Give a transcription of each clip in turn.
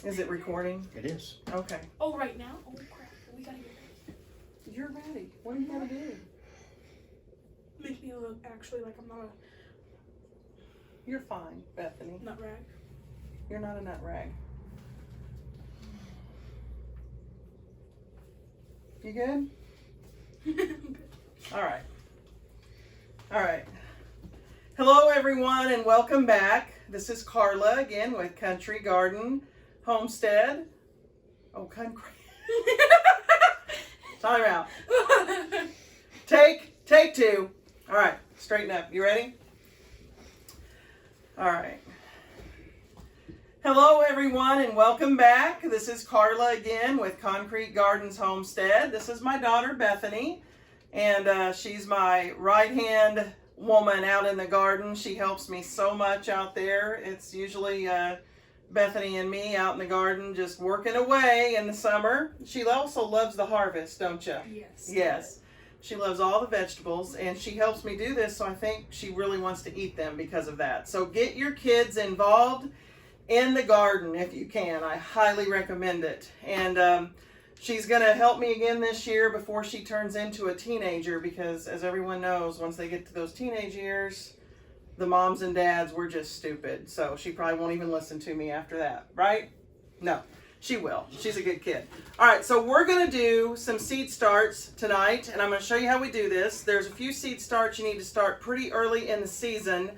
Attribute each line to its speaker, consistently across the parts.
Speaker 1: Is it recording?
Speaker 2: It is.
Speaker 1: Okay.
Speaker 3: Oh, right now? Oh, crap. We gotta get ready.
Speaker 1: You're ready. What do you gotta do?
Speaker 3: Make me look actually like I'm not a
Speaker 1: You're fine, Bethany.
Speaker 3: nut rag.
Speaker 1: You're not a nut rag. You good? All right. All right. Hello, everyone, and welcome back. This is Carla again with Country Garden Homestead. Oh, country. Time out. Take two. All right, straighten up. You ready? All right. Hello, everyone, and welcome back. This is Carla again with Concrete Gardens Homestead. This is my daughter, Bethany, and she's my right-hand woman out in the garden. She helps me so much out there. It's usually Bethany and me out in the garden just working away in the summer. She also loves the harvest, don't you?
Speaker 3: Yes.
Speaker 1: Yes. She loves all the vegetables, and she helps me do this, so I think she really wants to eat them because of that. So get your kids involved in the garden if you can. I highly recommend it. And she's going to help me again this year before she turns into a teenager, because as everyone knows, once they get to those teenage years, the moms and dads were just stupid. So she probably won't even listen to me after that, right? No. She will. She's a good kid. All right, so we're going to do some seed starts tonight, and I'm going to show you how we do this. There's a few seed starts you need to start pretty early in the season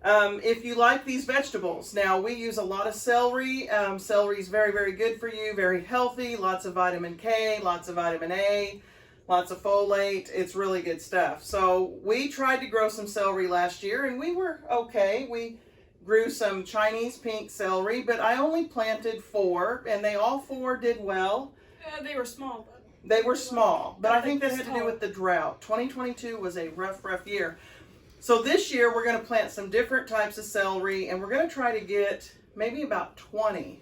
Speaker 1: if you like these vegetables. Now, we use a lot of celery. Celery is very, very good for you, very healthy, lots of vitamin K, lots of vitamin A, lots of folate. It's really good stuff. So we tried to grow some celery last year, and we were okay. We grew some Chinese pink celery, but I only planted 4, and they all 4 did well.
Speaker 3: They were small, though.
Speaker 1: They were small, but I think that had to do with the drought. 2022 was a rough year. So this year we're going to plant some different types of celery, and we're going to try to get maybe about 20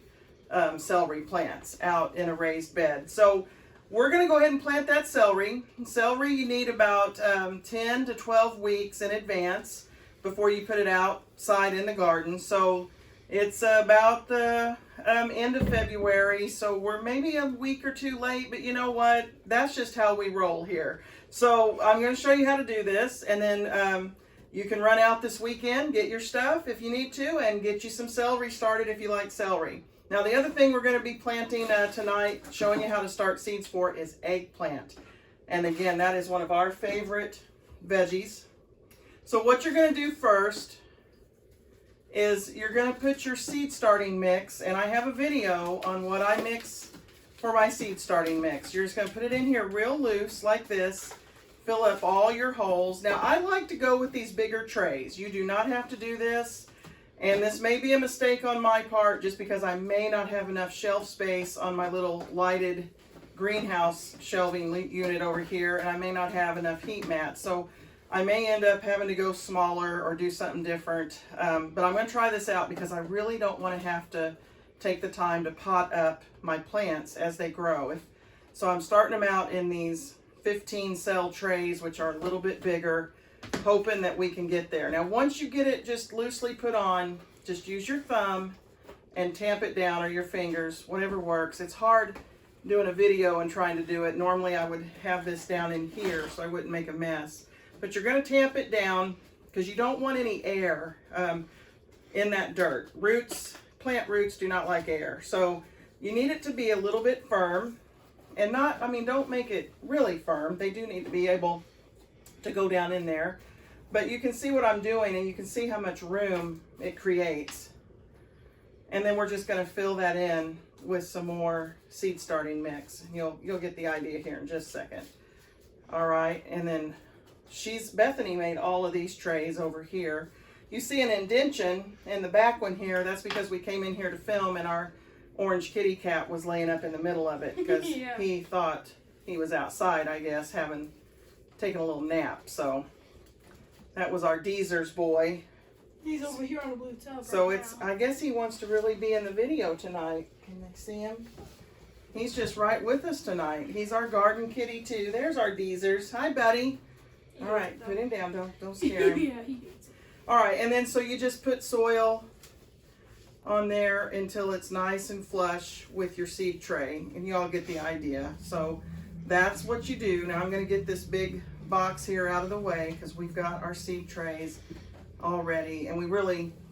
Speaker 1: celery plants out in a raised bed. So we're going to go ahead and plant that celery. Celery you need about 10 to 12 weeks in advance before you put it outside in the garden. So it's about the end of February, so we're maybe a week or 2 late, but you know what? That's just how we roll here. So I'm going to show you how to do this, and then you can run out this weekend, get your stuff if you need to, and get you some celery started if you like celery. Now the other thing we're going to be planting tonight, showing you how to start seeds for, is eggplant. And again, that is one of our favorite veggies. So what you're going to do first is you're going to put your seed starting mix, and I have a video on what I mix for my seed starting mix. You're just going to put it in here real loose like this, fill up all your holes. Now I like to go with these bigger trays. You do not have to do this, and this may be a mistake on my part just because I may not have enough shelf space on my little lighted greenhouse shelving unit over here, and I may not have enough heat mats. So I may end up having to go smaller or do something different, but I'm going to try this out because I really don't want to have to take the time to pot up my plants as they grow. So I'm starting them out in these 15 cell trays, which are a little bit bigger, hoping that we can get there. Now once you get it just loosely put on, just use your thumb and tamp it down, or your fingers, whatever works. It's hard doing a video and trying to do it. Normally I would have this down in here so I wouldn't make a mess. But you're going to tamp it down because you don't want any air in that dirt. Plant roots do not like air. So you need it to be a little bit firm, and don't make it really firm. They do need to be able to go down in there. But you can see what I'm doing, and you can see how much room it creates. And then we're just going to fill that in with some more seed starting mix. You'll get the idea here in just a second. All right, and then Bethany made all of these trays over here. You see an indention in the back one here. That's because we came in here to film, and our orange kitty cat was laying up in the middle of it because
Speaker 3: Yeah.
Speaker 1: he thought he was outside, I guess, taking a little nap. So that was our Deezer's boy.
Speaker 3: He's over here on the blue tub.
Speaker 1: So
Speaker 3: right now.
Speaker 1: I guess he wants to really be in the video tonight. Can they see him? He's just right with us tonight. He's our garden kitty too. There's our Deezer's. Hi, buddy. All right, put him down. Don't scare him.
Speaker 3: Yeah, he gets it.
Speaker 1: All right, and then so you just put soil on there until it's nice and flush with your seed tray, and you all get the idea. So that's what you do. Now I'm going to get this big box here out of the way because we've got our seed trays already, and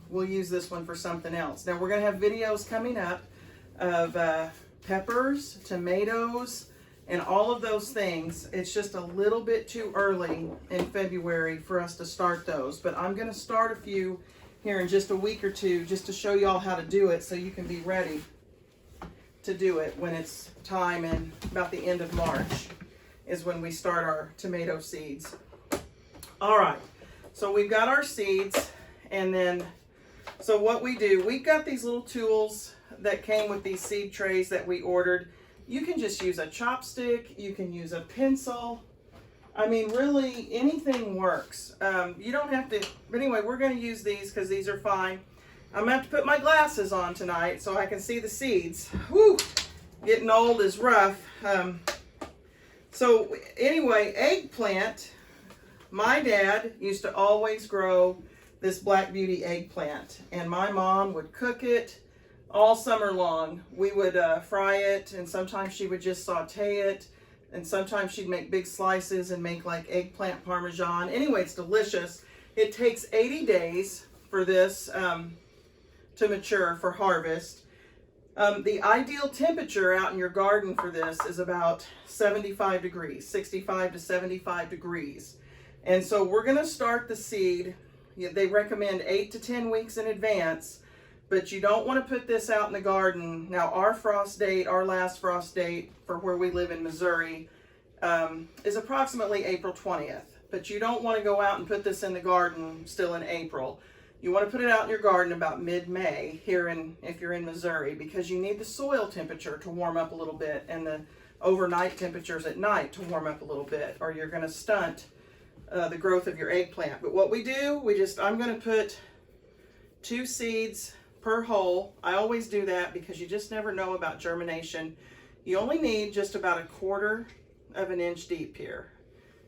Speaker 1: we'll use this one for something else. Now we're going to have videos coming up of peppers, tomatoes, and all of those things. It's just a little bit too early in February for us to start those, but I'm going to start a few here in just a week or two just to show you all how to do it so you can be ready to do it when it's time, and about the end of March is when we start our tomato seeds. All right, so we've got our seeds, and then so what we do, we've got these little tools that came with these seed trays that we ordered. You can just use a chopstick, you can use a pencil. I mean, really, anything works. You don't have to, but anyway, we're going to use these because these are fine. I'm going to have to put my glasses on tonight so I can see the seeds. Whew, getting old is rough. So anyway, eggplant, my dad used to always grow this Black Beauty eggplant, and my mom would cook it all summer long. We would fry it, and sometimes she would just saute it, and sometimes she'd make big slices and make like eggplant parmesan. Anyway, it's delicious. It takes 80 days for this to mature for harvest. The ideal temperature out in your garden for this is about 75 degrees, 65 to 75 degrees. And so we're going to start the seed. They recommend 8 to 10 weeks in advance, but you don't want to put this out in the garden. Now our last frost date for where we live in Missouri is approximately April 20th. But you don't want to go out and put this in the garden still in April. You want to put it out in your garden about mid-May if you're in Missouri, because you need the soil temperature to warm up a little bit and the overnight temperatures at night to warm up a little bit, or you're going to stunt the growth of your eggplant. But what we do, I'm going to put 2 seeds per hole. I always do that because you just never know about germination. You only need just about 1/4 of an inch deep here.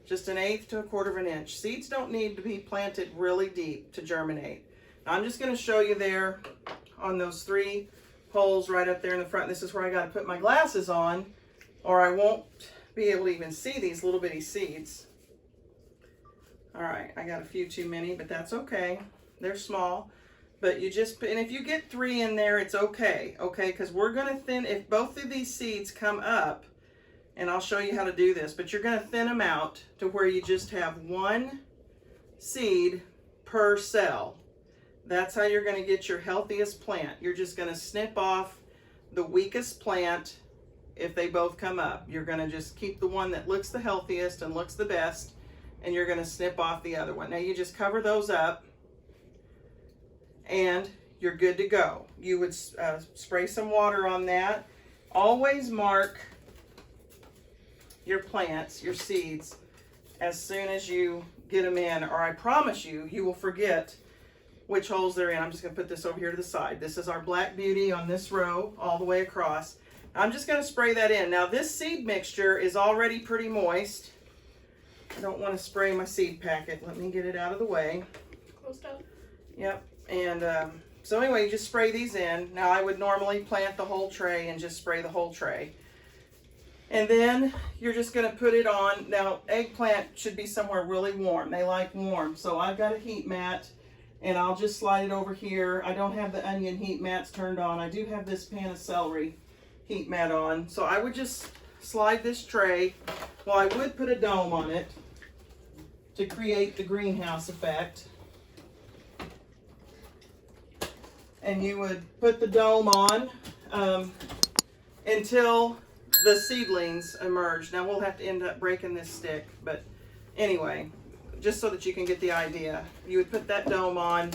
Speaker 1: Just 1/8 to 1/4 of an inch. Seeds don't need to be planted really deep to germinate. Now, I'm just going to show you there on those 3 holes right up there in the front. This is where I got to put my glasses on, or I won't be able to even see these little bitty seeds. All right, I got a few too many, but that's okay. They're small. But you just, and if you get 3 in there, it's okay, because we're going to thin, if both of these seeds come up, and I'll show you how to do this, but you're going to thin them out to where you just have 1 seed per cell. That's how you're going to get your healthiest plant. You're just going to snip off the weakest plant if they both come up. You're going to just keep the one that looks the healthiest and looks the best, and you're going to snip off the other one. Now you just cover those up, and you're good to go. You would spray some water on that. Always mark your plants, your seeds, as soon as you get them in, or I promise you, you will forget which holes they're in. I'm just going to put this over here to the side. This is our Black Beauty on this row all the way across. I'm just going to spray that in. Now this seed mixture is already pretty moist. I don't want to spray my seed packet. Let me get it out of the way.
Speaker 3: Closed up.
Speaker 1: Yep. And so anyway, you just spray these in. Now I would normally plant the whole tray and just spray the whole tray. And then you're just going to put it on. Now eggplant should be somewhere really warm. They like warm. So I've got a heat mat, and I'll just slide it over here. I don't have the onion heat mats turned on. I do have this pan of celery heat mat on. So I would just slide this tray. Well, I would put a dome on it to create the greenhouse effect. And you would put the dome on until the seedlings emerge. Now we'll have to end up breaking this stick, but anyway, just so that you can get the idea. You would put that dome on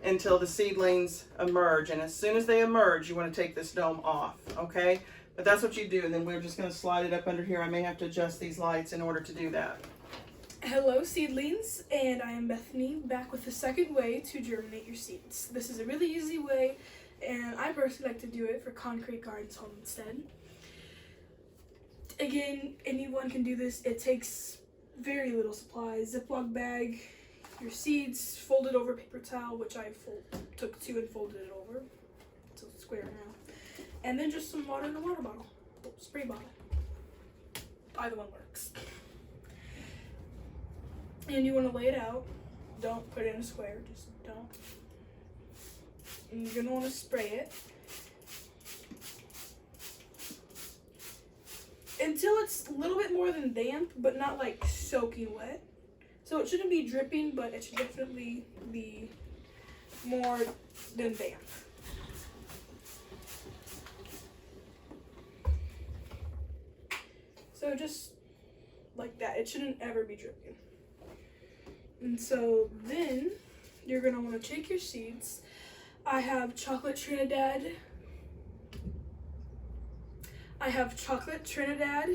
Speaker 1: until the seedlings emerge, and as soon as they emerge, you want to take this dome off, okay? But that's what you do, and then we're just going to slide it up under here. I may have to adjust these lights in order to do that.
Speaker 3: Hello seedlings, and I am Bethany, back with the second way to germinate your seeds. This is a really easy way, and I personally like to do it for concrete gardens home instead. Again, anyone can do this. It takes very little supplies. Ziploc bag, your seeds, folded over paper towel, which I took 2 and folded it over. square now. And then just some water in a water bottle, spray bottle. Either one works. And you want to lay it out. Don't put it in a square, just don't. And you're going to want to spray it until it's a little bit more than damp, but not like soaking wet. So it shouldn't be dripping, but it should definitely be more than damp. So just like that. It shouldn't ever be dripping. And so then you're going to want to take your seeds. I have chocolate Trinidad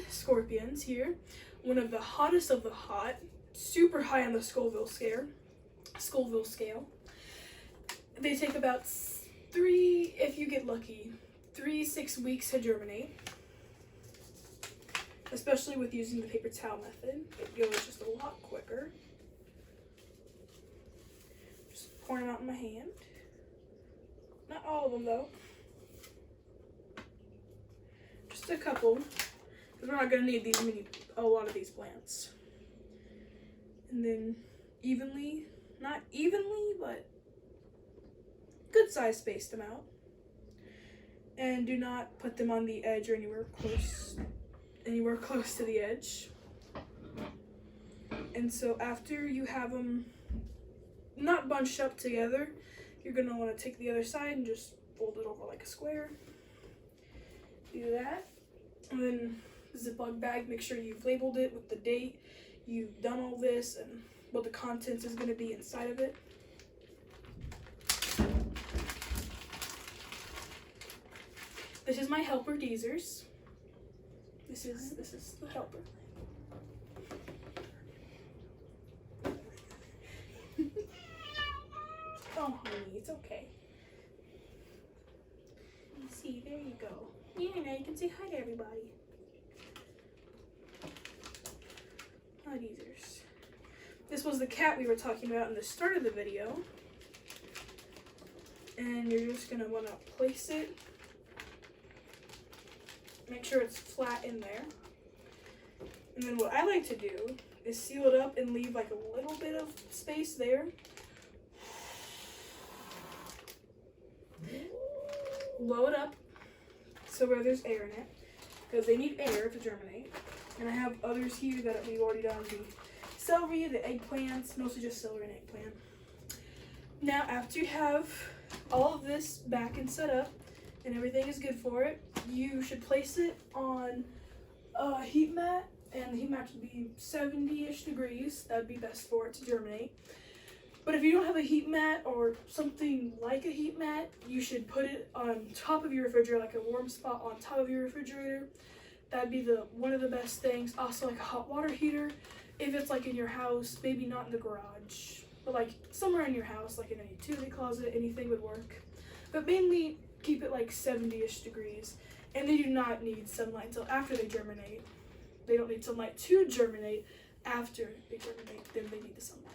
Speaker 3: scorpions here. One of the hottest of the hot. Super high on the Scoville scale. They take about 3, if you get lucky, 3-6 weeks to germinate. Especially with using the paper towel method. It goes just a lot quicker. Just pouring them out in my hand. Not all of them though. Just a couple. Because we're not going to need a lot of these plants. And then evenly, not evenly, but good size spaced them out. And do not put them on the edge or anywhere close to the edge. And so after you have them not bunched up together, you're going to want to take the other side and just fold it over like a square. Do that. And then the Ziploc bag, make sure you've labeled it with the date. You've done all this and what the contents is going to be inside of it. This is my helper Deezers. This is the helper. Oh honey, it's okay. You see, there you go. Yeah, now you can say hi to everybody. Deezers. This was the cat we were talking about in the start of the video. And you're just going to want to place it. Make sure it's flat in there. And then what I like to do is seal it up and leave like a little bit of space there. Blow it up so where there's air in it, because they need air to germinate. And I have others here that we've already done, the celery, the eggplants, mostly just celery and eggplant. Now after you have all of this back and set up and everything is good for it, you should place it on a heat mat, and the heat mat should be 70-ish degrees. That would be best for it to germinate. But if you don't have a heat mat or something like a heat mat, you should put it on top of your refrigerator, like a warm spot on top of your refrigerator. That'd be one of the best things. Also like a hot water heater, if it's like in your house, maybe not in the garage, but like somewhere in your house, like in a utility closet, anything would work. But mainly keep it like 70-ish degrees. And they do not need sunlight until after they germinate. They don't need sunlight to germinate. After they germinate, then they need the sunlight.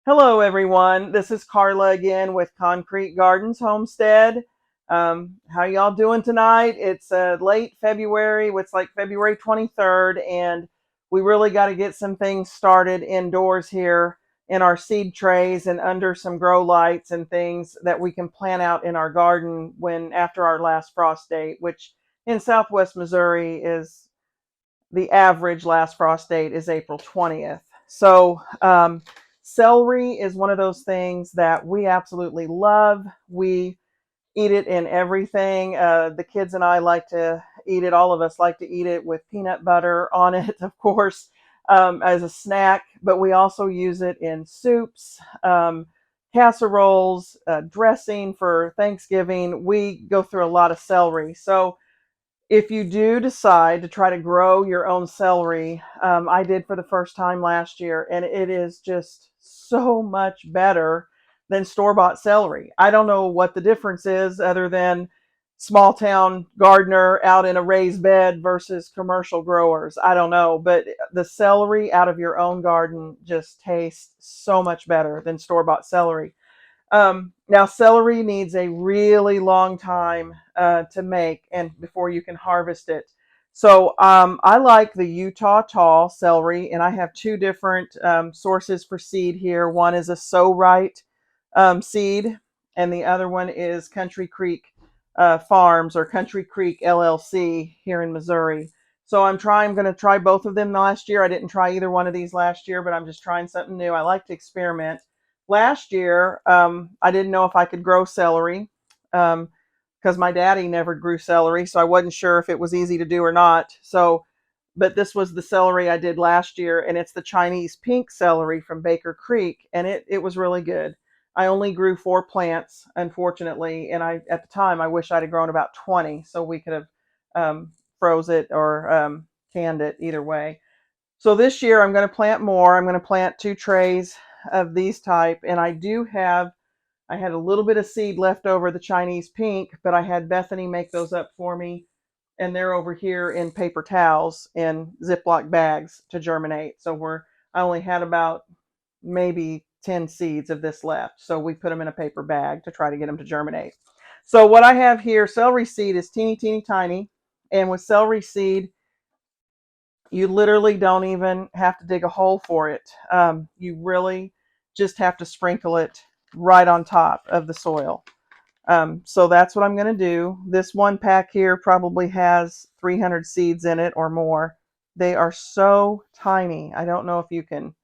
Speaker 1: Hello everyone, this is Carla again with Concrete Gardens Homestead. How y'all doing tonight? It's late February, it's like February 23rd, and we really got to get some things started indoors here in our seed trays and under some grow lights and things that we can plant out in our garden after our last frost date, which in Southwest Missouri is the average last frost date is April 20th. So celery is one of those things that we absolutely love. We eat it in everything. The kids and I like to eat it. All of us like to eat it with peanut butter on it, of course, as a snack. But we also use it in soups, casseroles, dressing for Thanksgiving. We go through a lot of celery. So if you do decide to try to grow your own celery, I did for the first time last year, and it is just so much better than store-bought celery. I don't know what the difference is other than small town gardener out in a raised bed versus commercial growers. I don't know, but the celery out of your own garden just tastes so much better than store-bought celery. Now, celery needs a really long time to make and before you can harvest it. So I like the Utah tall celery, and I have two different sources for seed here. One is a So Right seed, and the other one is Country Creek Farms or Country Creek LLC here in Missouri. So I'm going to try both of them last year. I didn't try either one of these last year, but I'm just trying something new. I like to experiment. Last year, I didn't know if I could grow celery because my daddy never grew celery, so I wasn't sure if it was easy to do or not. So, but this was the celery I did last year, and it's the Chinese pink celery from Baker Creek, and it was really good. I only grew 4 plants, unfortunately, and at the time I wish I'd have grown about 20, so we could have froze it or canned it either way. So this year I'm going to plant more. I'm going to plant 2 trays of these type, and I had a little bit of seed left over the Chinese pink, but I had Bethany make those up for me, and they're over here in paper towels in Ziploc bags to germinate. So I only had about maybe 10 seeds of this left, so we put them in a paper bag to try to get them to germinate. So what I have here, celery seed is teeny tiny, and with celery seed you literally don't even have to dig a hole for it. You really just have to sprinkle it right on top of the soil. So that's what I'm going to do. This one pack here probably has 300 seeds in it or more. They are so tiny. I don't know if you can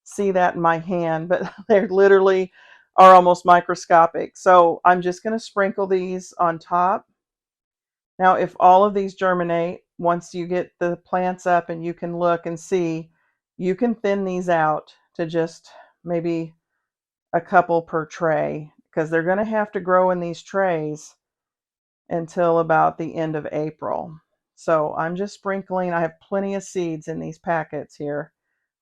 Speaker 1: see that in my hand, but they literally are almost microscopic. So I'm just going to sprinkle these on top. Now, if all of these germinate, once you get the plants up and you can look and see, you can thin these out to just maybe a couple per tray, because they're going to have to grow in these trays until about the end of April. So I'm just sprinkling. I have plenty of seeds in these packets here,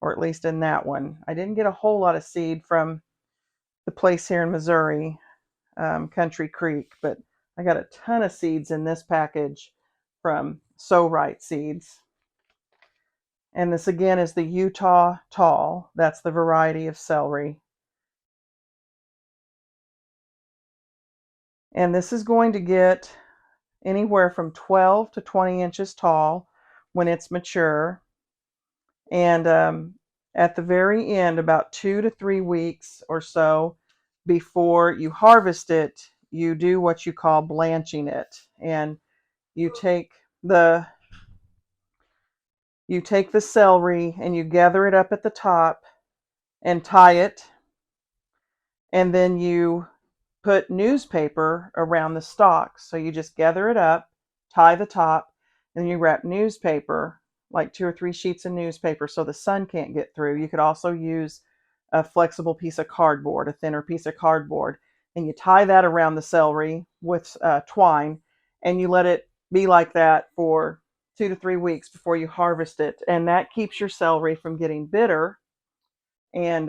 Speaker 1: or at least in that one. I didn't get a whole lot of seed from the place here in Missouri, Country Creek, but I got a ton of seeds in this package from So Right Seeds. And this again is the Utah Tall. That's the variety of celery. And this is going to get anywhere from 12 to 20 inches tall when it's mature. And at the very end, about 2 to 3 weeks or so before you harvest it, you do what you call blanching it. And you take the celery and you gather it up at the top and tie it, and then you put newspaper around the stalks. So you just gather it up, tie the top, and you wrap newspaper, like 2 or 3 sheets of newspaper, so the sun can't get through. You could also use a flexible piece of cardboard, a thinner piece of cardboard, and you tie that around the celery with twine, and you let it be like that for 2 to 3 weeks before you harvest it. And that keeps your celery from getting bitter, and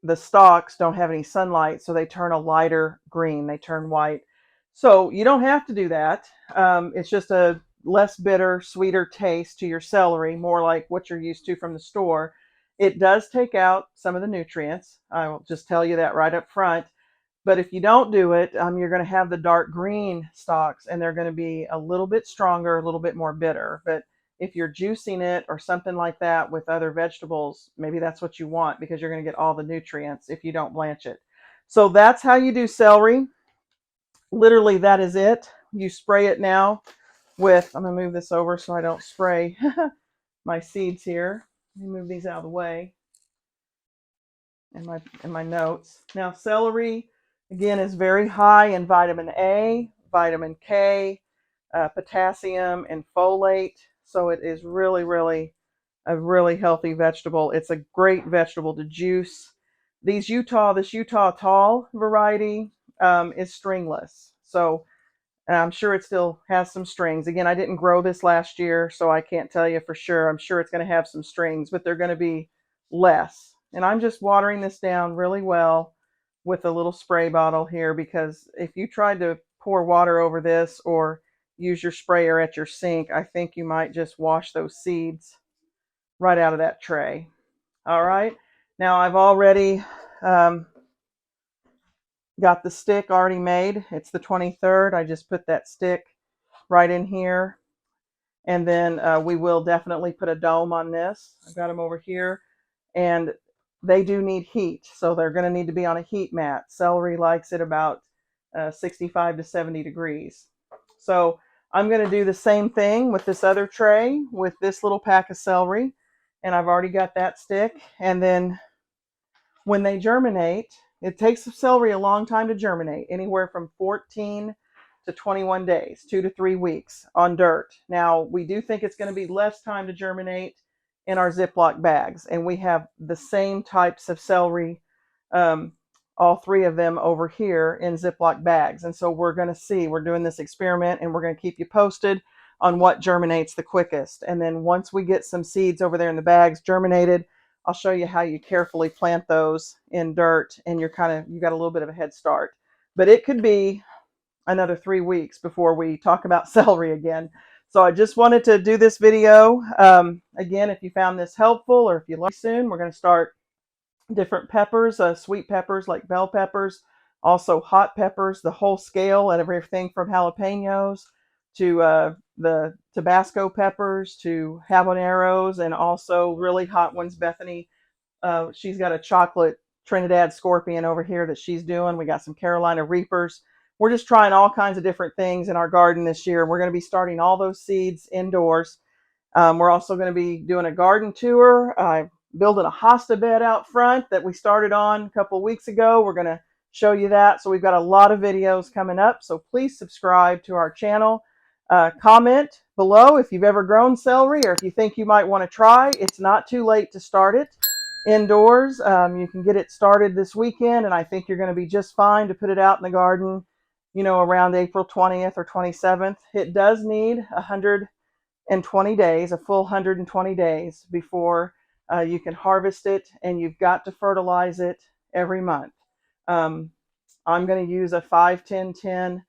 Speaker 1: the stalks don't have any sunlight, so they turn a lighter green. They turn white. So you don't have to do that. It's just a less bitter, sweeter taste to your celery, more like what you're used to from the store. It does take out some of the nutrients. I will just tell you that right up front. But if you don't do it, you're going to have the dark green stalks, and they're going to be a little bit stronger, a little bit more bitter. But if you're juicing it or something like that with other vegetables, maybe that's what you want, because you're going to get all the nutrients if you don't blanch it. So that's how you do celery. Literally, that is it. You spray it now with, I'm going to move this over so I don't spray my seeds here. Let me move these out of the way. And my notes. Now, celery, again, is very high in vitamin A, vitamin K, potassium, and folate. So it is really a really healthy vegetable. It's a great vegetable to juice. This Utah Tall variety is stringless. So I'm sure it still has some strings. Again, I didn't grow this last year, so I can't tell you for sure. I'm sure it's going to have some strings, but they're going to be less. And I'm just watering this down really well with a little spray bottle here, because if you tried to pour water over this or use your sprayer at your sink, I think you might just wash those seeds right out of that tray. All right, now I've already got the stick already made. It's the 23rd. I just put that stick right in here. And then we will definitely put a dome on this. I've got them over here. And they do need heat. So they're going to need to be on a heat mat. Celery likes it about 65 to 70 degrees. So I'm going to do the same thing with this other tray with this little pack of celery. And I've already got that stick. And then when they germinate, it takes celery a long time to germinate, anywhere from 14 to 21 days, 2 to 3 weeks on dirt. Now, we do think it's going to be less time to germinate in our Ziploc bags, and we have the same types of celery, all three of them over here in Ziploc bags. And so we're going to see, we're doing this experiment, and we're going to keep you posted on what germinates the quickest. And then once we get some seeds over there in the bags germinated, I'll show you how you carefully plant those in dirt, and you got a little bit of a head start. But it could be another 3 weeks before we talk about celery again. So I just wanted to do this video. Again, if you found this helpful, or if you like, soon we're going to start different peppers, sweet peppers like bell peppers, also hot peppers, the whole scale, and everything from jalapenos to the Tabasco peppers to habaneros, and also really hot ones. Bethany, she's got a chocolate Trinidad scorpion over here that she's doing. We got some Carolina Reapers. We're just trying all kinds of different things in our garden this year. We're going to be starting all those seeds indoors. We're also going to be doing a garden tour. Building a hosta bed out front that we started on a couple of weeks ago. We're going to show you that. So we've got a lot of videos coming up. So please subscribe to our channel. Comment below if you've ever grown celery, or if you think you might want to try. It's not too late to start it indoors. You can get it started this weekend, and I think you're going to be just fine to put it out in the garden, around April 20th or 27th. It does need 120 days, a full 120 days before you can harvest it, and you've got to fertilize it every month. I'm going to use a 5-10-10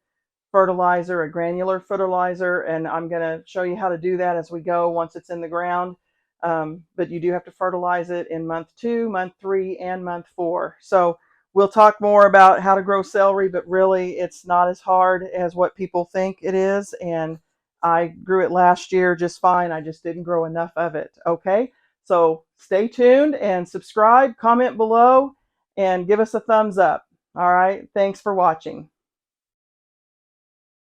Speaker 1: fertilizer, a granular fertilizer, and I'm going to show you how to do that as we go once it's in the ground. But you do have to fertilize it in month 2, month 3, and month 4. So we'll talk more about how to grow celery, but really it's not as hard as what people think it is. And I grew it last year just fine. I just didn't grow enough of it. Okay, so stay tuned and subscribe, comment below, and give us a thumbs up. All right, thanks for watching.